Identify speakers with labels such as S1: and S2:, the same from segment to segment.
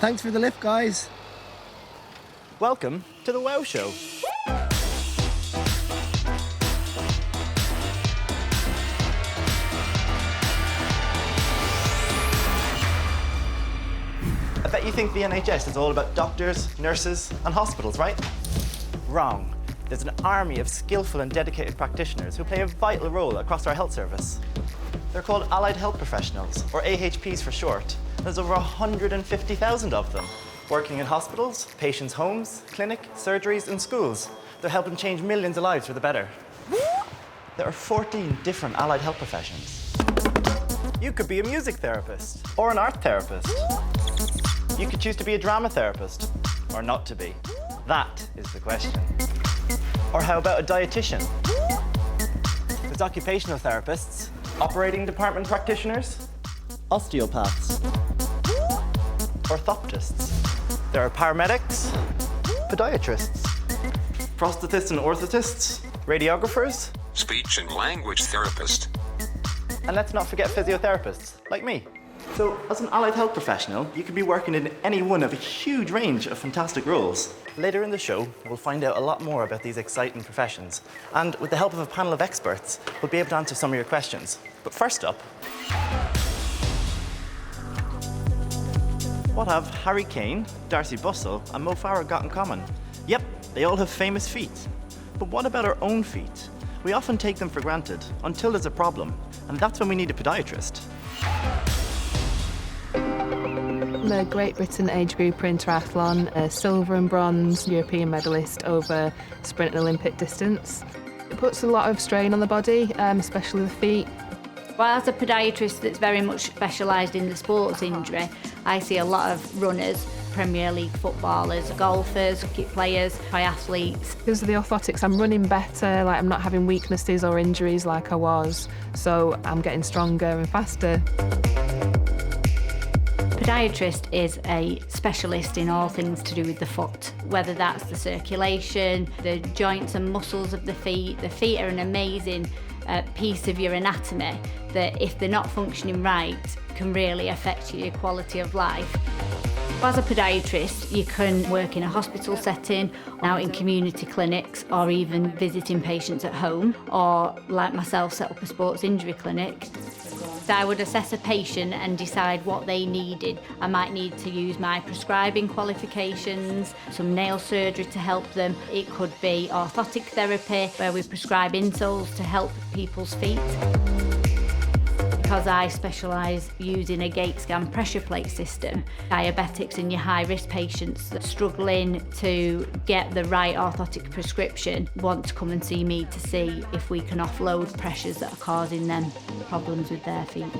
S1: Thanks for the lift, guys.
S2: Welcome to the WOW Show. I bet you think the NHS is all about doctors, nurses, and hospitals, right? Wrong. There's an army of skillful and dedicated practitioners who play a vital role across our health service. They're called Allied Health Professionals, or AHPs for short. There's over 150,000 of them, working in hospitals, patients' homes, clinic, surgeries, and schools. They're helping change millions of lives for the better. There are 14 different allied health professions. You could be a music therapist, or an art therapist. You could choose to be a dramatherapist, or not to be. That is the question. Or how about a dietitian? There's occupational therapists, operating department practitioners, osteopaths, orthoptists. There are paramedics, podiatrists, prosthetists and orthotists, radiographers,
S3: speech and language therapist.
S2: And let's not forget physiotherapists, like me. So, as an allied health professional, you could be working in any one of a huge range of fantastic roles. Later in the show, we'll find out a lot more about these exciting professions. And with the help of a panel of experts, we'll be able to answer some of your questions. But first up, what have Harry Kane, Darcy Bussell, and Mo Farah got in common? Yep, they all have famous feet. But what about our own feet? We often take them for granted, until there's a problem. And that's when we need a podiatrist.
S4: I'm a Great Britain age grouper in triathlon, a silver and bronze European medalist over sprint and Olympic distance. It puts a lot of strain on the body, especially the feet.
S5: Well, as a podiatrist that's very much specialised in the sports injury, I see a lot of runners, Premier League footballers, golfers, cricket players, triathletes.
S4: Because of the orthotics, I'm running better, like I'm not having weaknesses or injuries like I was, so I'm getting stronger and faster.
S5: Podiatrist is a specialist in all things to do with the foot, whether that's the circulation, the joints and muscles of the feet. The feet are an amazing piece of your anatomy that, if they're not functioning right, can really affect your quality of life. As a podiatrist, you can work in a hospital setting, out in community clinics, or even visiting patients at home, or, like myself, set up a sports injury clinic. So I would assess a patient and decide what they needed. I might need to use my prescribing qualifications, some nail surgery to help them. It could be orthotic therapy, where we prescribe insoles to help people's feet. Because I specialise using a gait scan pressure plate system, diabetics and your high-risk patients that are struggling to get the right orthotic prescription want to come and see me to see if we can offload pressures that are causing them problems with their feet.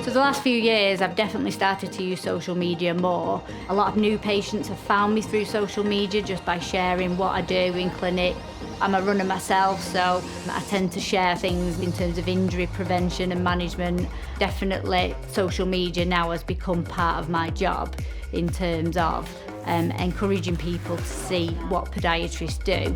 S5: So the last few years, I've definitely started to use social media more. A lot of new patients have found me through social media just by sharing what I do in clinic. I'm a runner myself, so I tend to share things in terms of injury prevention and management. Definitely, social media now has become part of my job in terms of encouraging people to see what podiatrists do.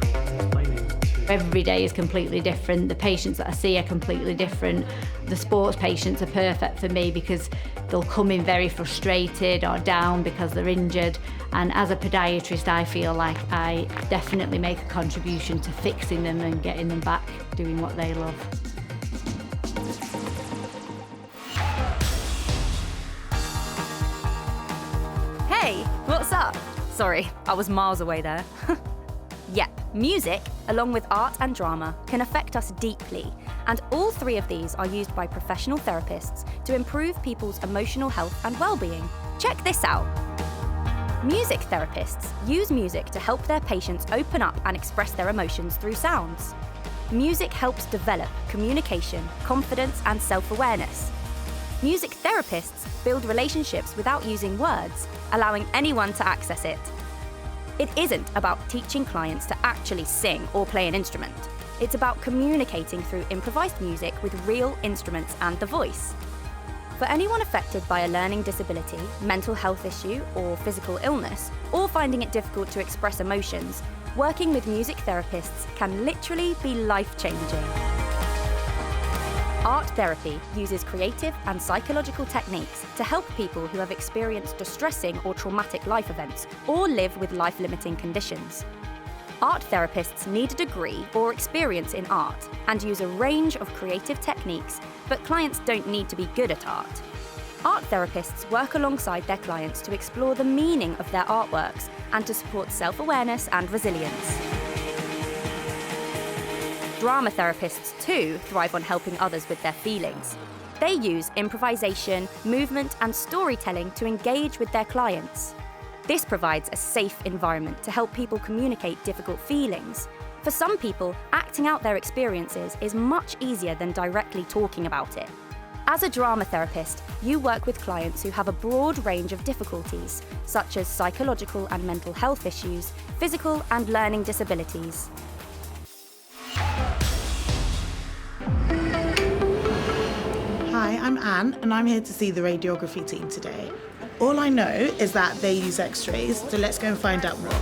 S5: Every day is completely different. The patients that I see are completely different. The sports patients are perfect for me because they'll come in very frustrated or down because they're injured. And as a podiatrist, I feel like I definitely make a contribution to fixing them and getting them back doing what they love.
S6: Hey, what's up? Sorry, I was miles away there. Yep, music, along with art and drama, can affect us deeply, and all three of these are used by professional therapists to improve people's emotional health and well-being. Check this out. Music therapists use music to help their patients open up and express their emotions through sounds. Music helps develop communication, confidence, and self-awareness. Music therapists build relationships without using words, allowing anyone to access it. It isn't about teaching clients to actually sing or play an instrument. It's about communicating through improvised music with real instruments and the voice. For anyone affected by a learning disability, mental health issue, or physical illness, or finding it difficult to express emotions, working with music therapists can literally be life-changing. Art therapy uses creative and psychological techniques to help people who have experienced distressing or traumatic life events or live with life-limiting conditions. Art therapists need a degree or experience in art and use a range of creative techniques, but clients don't need to be good at art. Art therapists work alongside their clients to explore the meaning of their artworks and to support self-awareness and resilience. Dramatherapists, too, thrive on helping others with their feelings. They use improvisation, movement, and storytelling to engage with their clients. This provides a safe environment to help people communicate difficult feelings. For some people, acting out their experiences is much easier than directly talking about it. As a dramatherapist, you work with clients who have a broad range of difficulties, such as psychological and mental health issues, physical and learning disabilities.
S1: Hi, I'm Anne, and I'm here to see the radiography team today. All I know is that they use x-rays, so let's go and find out more.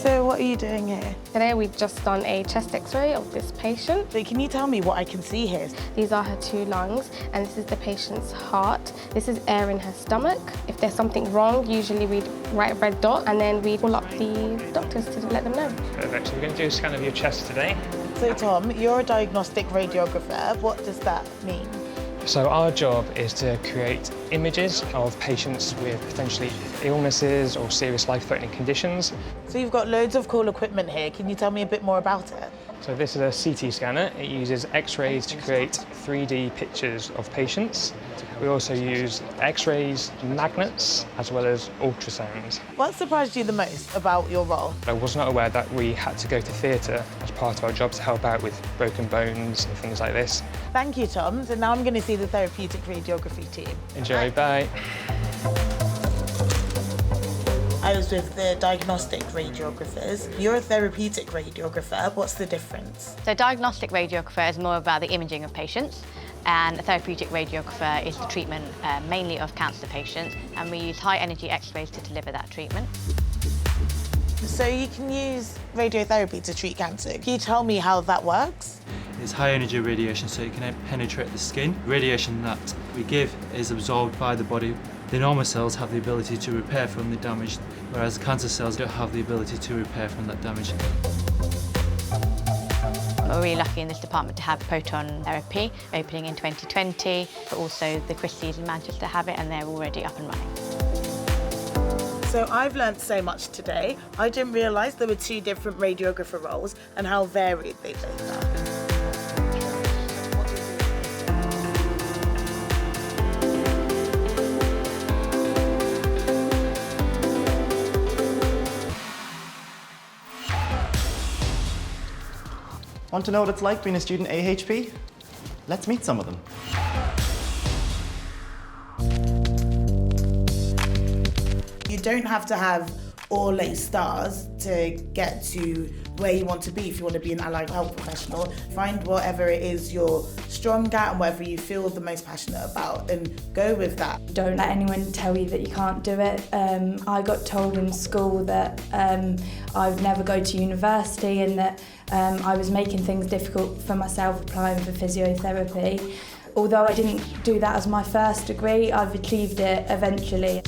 S1: So what are you doing here?
S7: Today we've just done a chest x-ray of this patient.
S1: So can you tell me what I can see here?
S7: These are her 2 lungs, and this is the patient's heart. This is air in her stomach. If there's something wrong, usually we'd write a red dot, and then we'd call up the doctors to let them know.
S8: Perfect. So we're going to do a scan of your chest today.
S1: So Tom, you're a diagnostic radiographer. What does that mean?
S8: So our job is to create images of patients with potentially illnesses or serious life-threatening conditions.
S1: So you've got loads of cool equipment here. Can you tell me a bit more about it?
S8: So this is a CT scanner. It uses X-rays to create 3D pictures of patients. We also use X-rays, magnets, as well as ultrasounds.
S1: What surprised you the most about your role?
S8: I was not aware that we had to go to theatre as part of our job to help out with broken bones and things like this.
S1: Thank you, Tom. So now I'm going to see the therapeutic radiography team.
S8: Enjoy, bye.
S1: I was with the diagnostic radiographers. You're a therapeutic radiographer. What's the difference?
S9: So diagnostic radiographer is more about the imaging of patients, and a therapeutic radiographer is the treatment mainly of cancer patients, and we use high energy x-rays to deliver that treatment.
S1: So you can use radiotherapy to treat cancer. Can you tell me how that works?
S10: It's high energy radiation, so it can penetrate the skin. Radiation that we give is absorbed by the body. The normal cells have the ability to repair from the damage, whereas cancer cells don't have the ability to repair from that damage.
S9: We're really lucky in this department to have proton therapy opening in 2020, but also the Christie's in Manchester have it, and they're already up and running.
S1: So I've learnt so much today. I didn't realise there were 2 different radiographer roles and how varied they both are.
S2: Want to know what it's like being a student AHP? Let's meet some of them.
S1: You don't have to have all A stars to get to where you want to be if you want to be an allied health professional. Find whatever it is you're strong at and whatever you feel the most passionate about and go with that.
S11: Don't let anyone tell you that you can't do it. I got told in school that I'd never go to university and that I was making things difficult for myself applying for physiotherapy. Although I didn't do that as my first degree, I've achieved it eventually.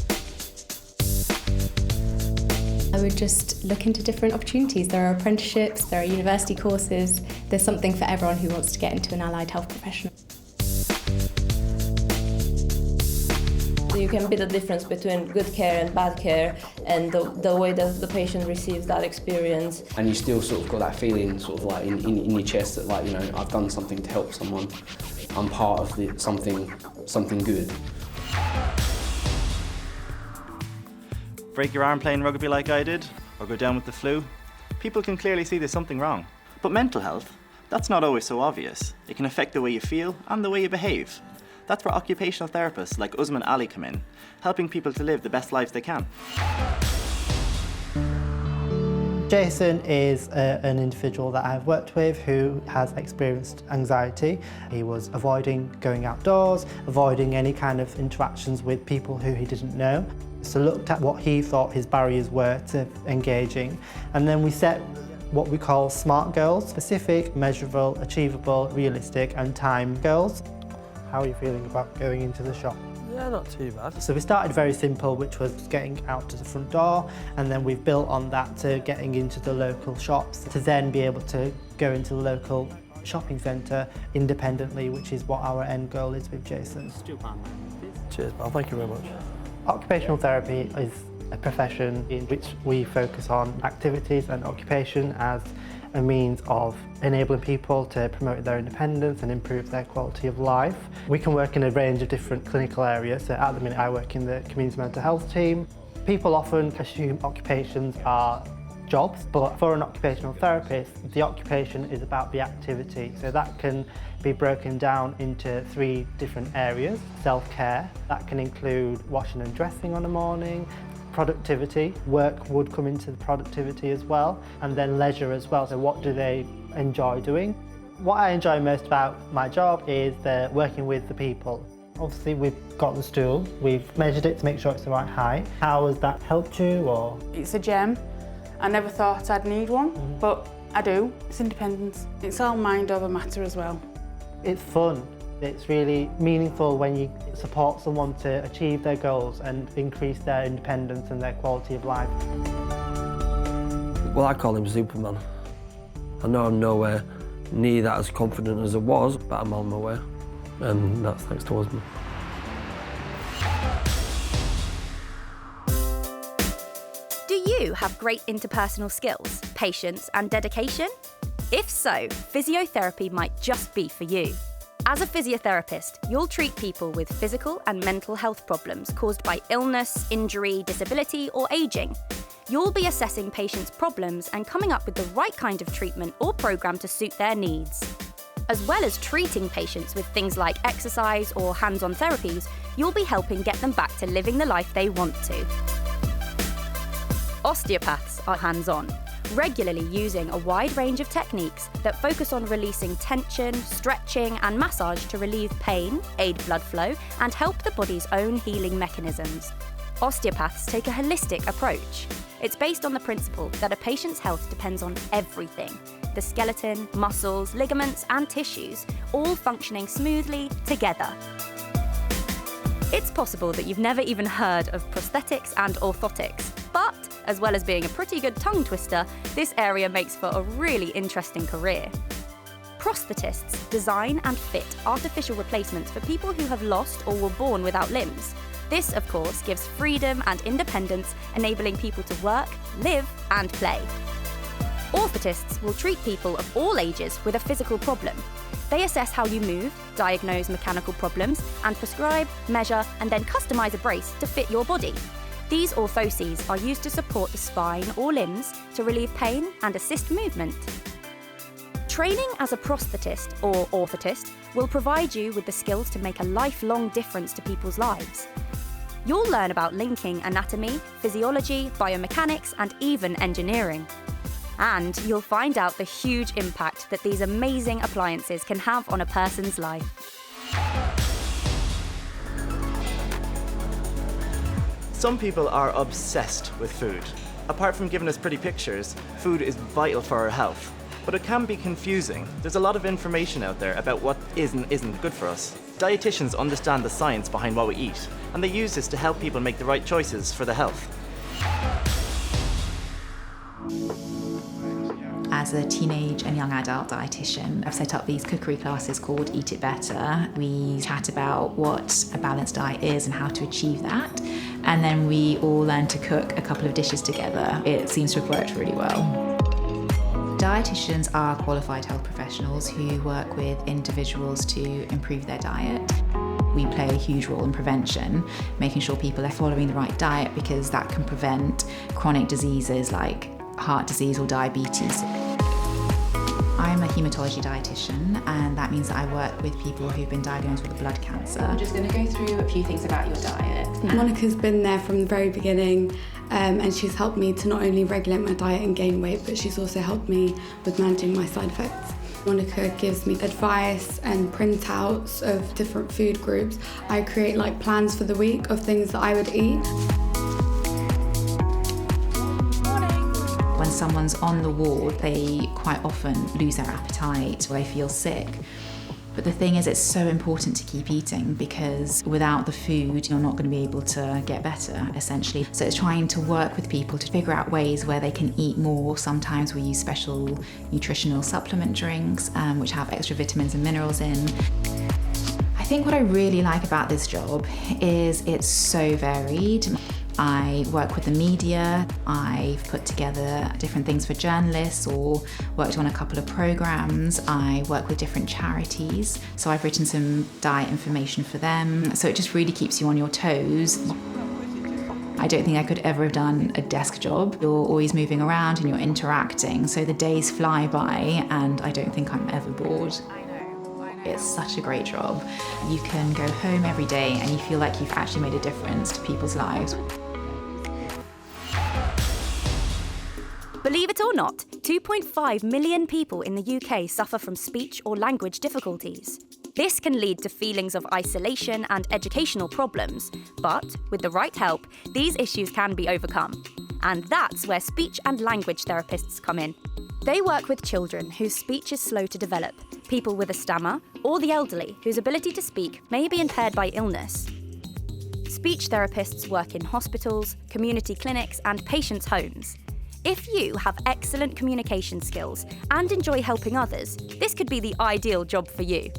S12: I would just look into different opportunities. There are apprenticeships, there are university courses. There's something for everyone who wants to get into an allied health professional.
S13: So you can be the difference between good care and bad care, and the way that the patient receives that experience.
S14: And you still sort of got that feeling sort of like in your chest that, like, you know, I've done something to help someone. I'm part of something good.
S2: Break your arm playing rugby like I did, or go down with the flu? People can clearly see there's something wrong. But mental health, that's not always so obvious. It can affect the way you feel and the way you behave. That's where occupational therapists like Usman Ali come in, helping people to live the best lives they can.
S15: Jason is an individual that I've worked with who has experienced anxiety. He was avoiding going outdoors, avoiding any kind of interactions with people who he didn't know. So looked at what he thought his barriers were to engaging, and then we set what we call SMART goals: specific, measurable, achievable, realistic and time goals. How are you feeling about going into the shop?
S16: Yeah, not too bad.
S15: So we started very simple, which was getting out to the front door, and then we've built on that to getting into the local shops to then be able to go into the local shopping centre independently, which is what our end goal is with Jason.
S16: Cheers, pal. Thank you very much.
S15: Occupational therapy is a profession in which we focus on activities and occupation as a means of enabling people to promote their independence and improve their quality of life. We can work in a range of different clinical areas. So at the minute I work in the community mental health team. People often assume occupations are jobs, but for an occupational therapist, the occupation is about the activity. So that can be broken down into 3 different areas. Self-care, that can include washing and dressing on a morning. Productivity, work would come into the productivity as well, and then leisure as well. So what do they enjoy doing? What I enjoy most about my job is working with the people. Obviously we've got the stool, we've measured it to make sure it's the right height. How has that helped you? Or
S17: it's a gem. I never thought I'd need one, but I do. It's independence. It's all mind over matter as well.
S15: It's fun. It's really meaningful when you support someone to achieve their goals and increase their independence and their quality of life.
S16: Well, I call him Superman. I know I'm nowhere near that as confident as I was, but I'm on my way, and that's thanks to husband.
S6: Do you have great interpersonal skills, patience and dedication? If so, physiotherapy might just be for you. As a physiotherapist, you'll treat people with physical and mental health problems caused by illness, injury, disability or ageing. You'll be assessing patients' problems and coming up with the right kind of treatment or programme to suit their needs. As well as treating patients with things like exercise or hands-on therapies, you'll be helping get them back to living the life they want to. Osteopaths are hands-on, regularly using a wide range of techniques that focus on releasing tension, stretching and massage to relieve pain, aid blood flow and help the body's own healing mechanisms. Osteopaths take a holistic approach. It's based on the principle that a patient's health depends on everything: the skeleton, muscles, ligaments and tissues, all functioning smoothly together. It's possible that you've never even heard of prosthetics and orthotics, but as well as being a pretty good tongue twister, this area makes for a really interesting career. Prosthetists design and fit artificial replacements for people who have lost or were born without limbs. This, of course, gives freedom and independence, enabling people to work, live and play. Orthotists will treat people of all ages with a physical problem. They assess how you move, diagnose mechanical problems, and prescribe, measure, and then customise a brace to fit your body. These orthoses are used to support the spine or limbs to relieve pain and assist movement. Training as a prosthetist or orthotist will provide you with the skills to make a lifelong difference to people's lives. You'll learn about linking anatomy, physiology, biomechanics, and even engineering. And you'll find out the huge impact that these amazing appliances can have on a person's life.
S2: Some people are obsessed with food. Apart from giving us pretty pictures, food is vital for our health. But it can be confusing. There's a lot of information out there about what is and isn't good for us. Dietitians understand the science behind what we eat, and they use this to help people make the right choices for their health.
S18: As a teenage and young adult dietitian, I've set up these cookery classes called Eat It Better. We chat about what a balanced diet is and how to achieve that. And then we all learn to cook a couple of dishes together. It seems to have worked really well. Dietitians are qualified health professionals who work with individuals to improve their diet. We play a huge role in prevention, making sure people are following the right diet because that can prevent chronic diseases like heart disease or diabetes. I'm a haematology dietitian, and that means that I work with people who've been diagnosed with blood cancer. I'm just going to go through a few things about your diet.
S19: Monica's been there from the very beginning, and she's helped me to not only regulate my diet and gain weight, but she's also helped me with managing my side effects. Monica gives me advice and printouts of different food groups. I create like plans for the week of things that I would eat.
S18: When someone's on the ward, they quite often lose their appetite or they feel sick. But the thing is, it's so important to keep eating because without the food, you're not going to be able to get better, essentially. So it's trying to work with people to figure out ways where they can eat more. Sometimes we use special nutritional supplement drinks, which have extra vitamins and minerals in. I think what I really like about this job is it's so varied. I work with the media, I've put together different things for journalists or worked on a couple of programs. I work with different charities, so I've written some diet information for them. So it just really keeps you on your toes. I don't think I could ever have done a desk job. You're always moving around and you're interacting, so the days fly by and I don't think I'm ever bored. It's such a great job. You can go home every day and you feel like you've actually made a difference to people's lives.
S6: Believe it or not, 2.5 million people in the UK suffer from speech or language difficulties. This can lead to feelings of isolation and educational problems, but with the right help, these issues can be overcome. And that's where speech and language therapists come in. They work with children whose speech is slow to develop, people with a stammer, or the elderly whose ability to speak may be impaired by illness. Speech therapists work in hospitals, community clinics, and patients' homes. If you have excellent communication skills and enjoy helping others, this could be the ideal job for you.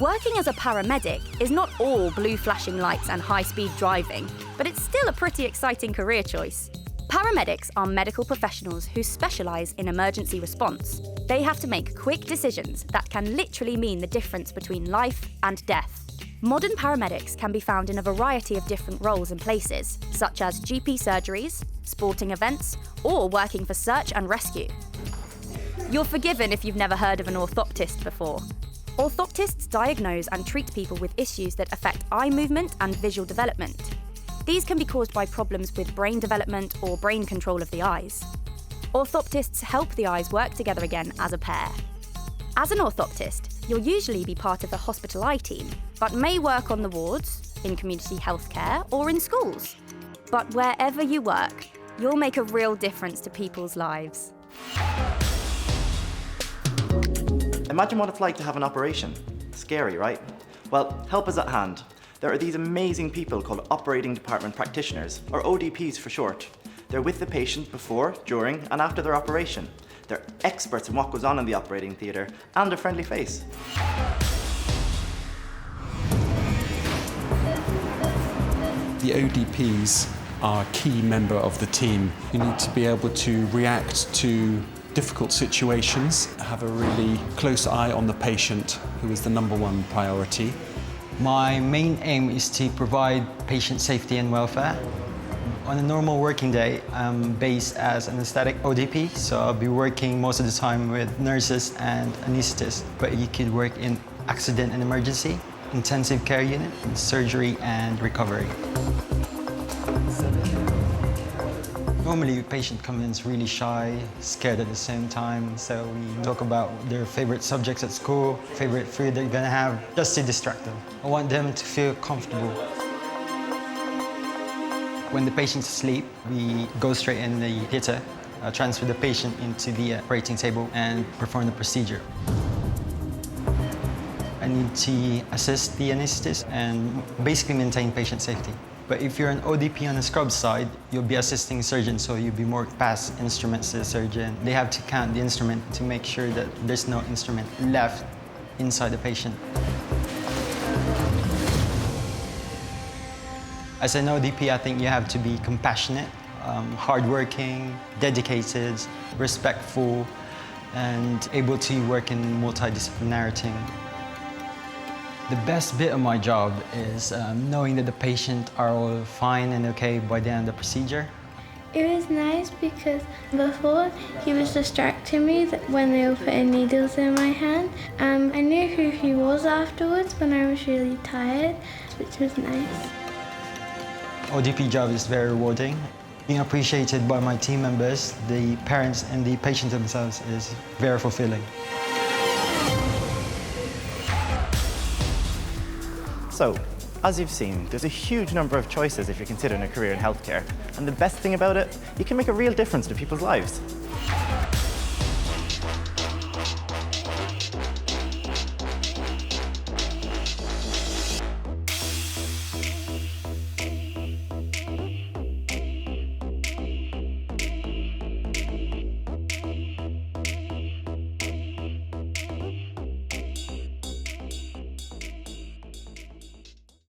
S6: Working as a paramedic is not all blue flashing lights and high-speed driving, but it's still a pretty exciting career choice. Paramedics are medical professionals who specialise in emergency response. They have to make quick decisions that can literally mean the difference between life and death. Modern paramedics can be found in a variety of different roles and places, such as GP surgeries, sporting events, or working for search and rescue. You're forgiven if you've never heard of an orthoptist before. Orthoptists diagnose and treat people with issues that affect eye movement and visual development. These can be caused by problems with brain development or brain control of the eyes. Orthoptists help the eyes work together again as a pair. As an orthoptist, you'll usually be part of the hospital eye team, but may work on the wards, in community healthcare, or in schools. But wherever you work, you'll make a real difference to people's lives.
S2: Imagine what it's like to have an operation. Scary, right? Well, help is at hand. There are these amazing people called operating department practitioners, or ODPs for short. They're with the patient before, during, and after their operation. They're experts in what goes on in the operating theatre and a friendly face.
S20: The ODPs are a key member of the team. You need to be able to react to difficult situations, have a really close eye on the patient, who is the #1 priority.
S21: My main aim is to provide patient safety and welfare. On a normal working day, I'm based as an anesthetic ODP, so I'll be working most of the time with nurses and anesthetists. But you could work in accident and emergency, intensive care unit, surgery and recovery. Normally, a patient comes in really shy, scared at the same time, so we talk about their favorite subjects at school, favorite food they're gonna have, just to distract them. I want them to feel comfortable. When the patient's asleep, we go straight in the theatre, transfer the patient into the operating table and perform the procedure. I need to assist the anesthetist and basically maintain patient safety. But if you're an ODP on the scrub side, you'll be assisting surgeons, so you'll be more past instruments to the surgeon. They have to count the instrument to make sure that there's no instrument left inside the patient. As an ODP, I think you have to be compassionate, hardworking, dedicated, respectful, and able to work in multidisciplinary team. The best bit of my job is knowing that the patient are all fine and okay by the end of the procedure.
S22: It was nice because before he was distracting me when they were putting needles in my hand. I knew who he was afterwards when I was really tired, which was nice.
S21: ODP job is very rewarding. Being appreciated by my team members, the parents and the patients themselves is very fulfilling.
S2: So, As you've seen, there's a huge number of choices if you're considering a career in healthcare. And the best thing about it, you can make a real difference to people's lives.